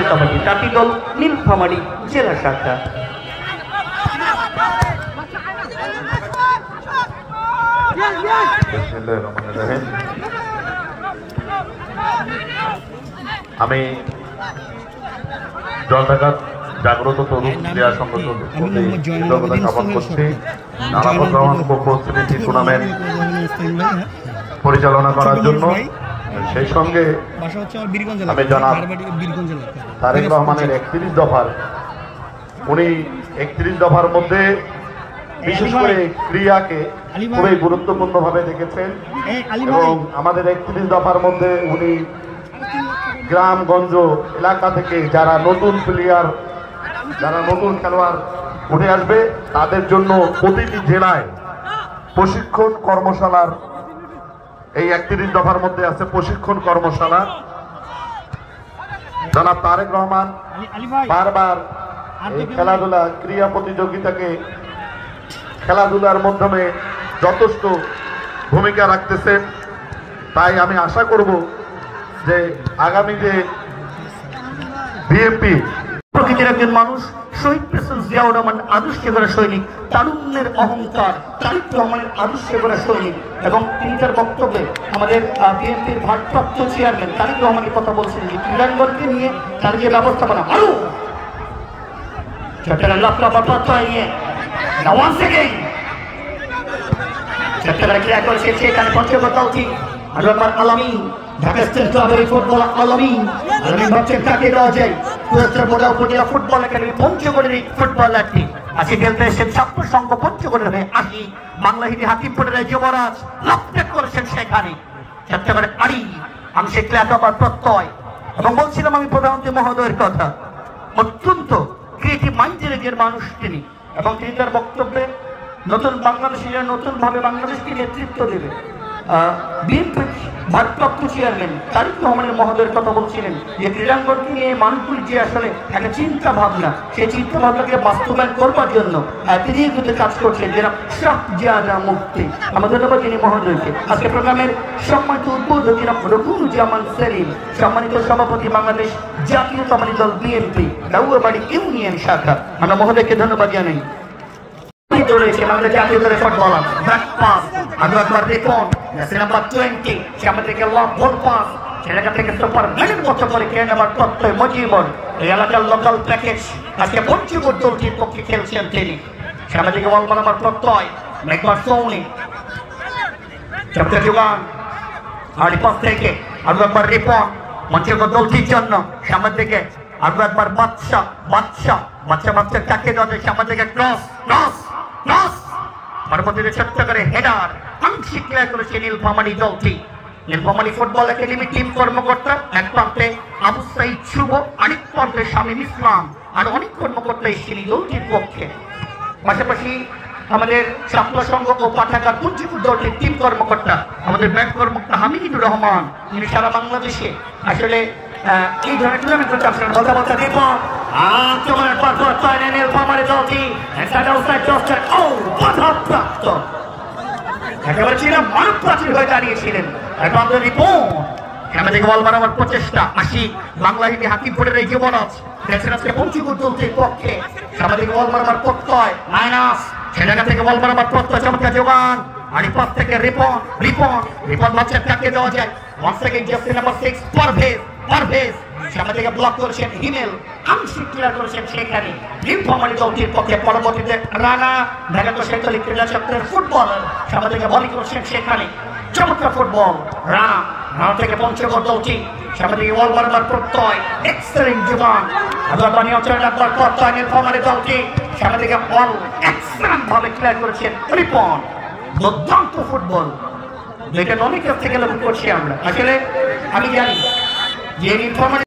জাতীয়তাবাদী তাঁতি দল নীলফামারী জেলা শাখা। আমি জলঢাকা জাগ্রত তরুণ ক্রীড়া সংগঠন জ্ঞাপন করছি নানাপদ রহমান উপস্থিতি টুর্নামেন্ট পরিচালনা করার জন্য। সেই সঙ্গে আমি জানাব তারেক রহমানের 31 দফার, উনি 31 দফার মধ্যে বিশেষ করে ক্রীড়াকে খুবই গুরুত্বপূর্ণ ভাবে দেখেছেন এবং আমাদের 31 দফার মধ্যে উনি গ্রামগঞ্জ এলাকা থেকে যারা নতুন প্লেয়ার, যারা নতুন খেলোয়াড় উঠে আসবে তাদের জন্য প্রতিটি জেলায় প্রশিক্ষণ কর্মশালার, এই 31 দফার মধ্যে আছে প্রশিক্ষণ কর্মশালা। জনাব তারেক রহমান বারবার এই খেলাধুলা ক্রীড়া প্রতিযোগিতাকে খেলাধুলার মাধ্যমে যথেষ্ট ভূমিকা রাখতেছেন। তাই আমি আশা করব যে আগামী যে বিএনপি প্রকৃতির একজন মানুষ, শহীদ প্রেসিডেন্ট জিয়াউর রহমান আদর্শে গড়া সৈনিক, তারুণ্যের অহংকার তারেক রহমানের আদর্শে গড়া সৈনিক, এবং তিনি তার বক্তব্যে আমাদের বিএনপির ভারপ্রাপ্ত চেয়ারম্যান তারেক রহমানের কথা বলছেন যে ক্রীড়াঙ্গনকে নিয়ে তার যে ব্যবস্থাপনা আরো ক্রীড়া করেছে সেখানে পঞ্চগড় দলটি আলামী ঢাকা স্টেট ক্লাবের ফুটবল আলামী ভাবছেন কাকে দেওয়া যায় উপজেলা ফুটবল একাডেমি পঞ্চগড়ের এই ফুটবলারটি আজকে খেলতে এসেছেন ছাত্র সংঘ পঞ্চগড়ের হয়ে আসি বাংলাহিনী হাকিমপুরের যুবরাজ লাভটেক করেছেন সেখানে চট্টগ্রামের আড়ি আংশিক লেখাপড়ার প্রত্যয়। এবং বলছিলাম আমি প্রধানমন্ত্রী মহোদয়ের কথা, অত্যন্ত ক্রিয়েটিভ মাইন্ডের একজন মানুষ তিনি, এবং তিনি তার বক্তব্যে নতুন বাংলাদেশিরা নতুন ভাবে বাংলাদেশকে নেতৃত্ব দেবে। বিএনপির ভারপ্রাপ্ত চেয়ারম্যান তারেক রহমানের মহোদয়ের কথা বলছিলেন যে ক্রীড়াঙ্গনকে নিয়ে মানুষগুলি যে আসলে একটা চিন্তা ভাবনা, সেই চিন্তা ভাবনাকে বাস্তবায়ন করবার জন্য তিনি কিন্তু কাজ করছেন যেরকম শাহ জিয়া মুক্তি। আমরা ধন্যবাদ যিনি মহোদয়কে। আজকে প্রোগ্রামের সম্মানিত উদ্বোধক রফিকুজ্জামান সেলিম, সম্মানিত সভাপতি বাংলাদেশ জাতীয়তাবাদী দল বিএনপি দাউয়াবাড়ি ইউনিয়ন শাখা, আমরা মহোদয়কে ধন্যবাদ জানাই। রয়েছে আমাদের জাতীয় দলের ফুটবলার ব্যাক পাস একবার দেখুন নাম্বার 20 সে আমাদেরকে লং বল পাস সেটা থেকে সুপার ম্যানের মতো করে কে নাম্বার প্রত্যয় মজিবর এই এলাকার লোকাল প্যাকেজ আজকে পঞ্চগড় দলটির পক্ষে খেলছেন তিনি। সে আমাদেরকে বল নাম্বার প্রত্যয় একবার সৌনি চাপতে জোগান আর পাস থেকে একবার রিপন পঞ্চগড় দলটির জন্য সামনে থেকে একবার বাচ্চা বাচ্চা বাচ্চা বাচ্চা কাকে দেওয়া যায় সামনে থেকে ক্রস ক্রস ক্রস পরবর্তীতে ছোট্ট করে হেডার আংশিক ক্লিয়ার করেছে নীলফামারী দলটি। নীলফামারী ফুটবল একাডেমি টিম কর্মকর্তা এক প্রান্তে আবু সাইদ শুভ, আরেক প্রান্তে শামীম ইসলাম আর অনেক কর্মকর্তা এসেছেন এই দলটির পক্ষে। পাশাপাশি আমাদের ছাত্র সংঘ ও পাঠাগার পঞ্চগড় দলটির টিম কর্মকর্তা আমাদের ব্যাংক কর্মকর্তা হামিদুর রহমান, তিনি সারা বাংলাদেশে আসলে এই ধরনের টুর্নামেন্ট করতে আপনার কথা বলতে দেব। আক্রমণের পর নীলফামারী দলটি বাধাপ্রাপ্ত একেবারে ছিলেন মানব প্রাচীর হয়ে দাঁড়িয়েছিলেন। আমাদেরকে বল মারাবার প্রচেষ্টা আসি বাংলাহিনী হাকিমপুরের এই যুবরাজ খেলছেন আজকে পঞ্চগড় দলটির পক্ষে। আমাদেরকে বল মারাবার প্রত্যয় মাইনাস সেটা থেকে বল মারাবার প্রত্যয় চমৎকার যোগান আর পাশ থেকে রিপন রিপন রিপন বাচ্চার কাকে দেওয়া যায় one second jersey number 6 Parvez Parvez সামনে থেকে ব্লক করেছেন হিমেল আংশিক ক্লিয়ার করেছেন সেখানে নীলফামারী দলটির পক্ষে। পরবর্তীতে রানা ঢাকা শহীদ ক্রীড়া চক্রের ফুটবলার সামনে থেকে বলি করেছেন সেখানে চমৎকার ফুটবল রানা রানা থেকে পঞ্চগড় দলটি সামনে থেকে বল মারবার প্রত্যয় এক্সেলেন্ট জুবান আবার নিয়ন্ত্রণ রাখবার প্রত্যয় নীলফামারী দলটি সামনে থেকে বল এক্সেলেন্ট ভাবে ক্লিয়ার করেছেন রিপন। দুর্দান্ত ফুটবল যেটা অনেক কাছ থেকে লক্ষ্য করছি আমরা। আসলে আমি জানি যে নীলফামারী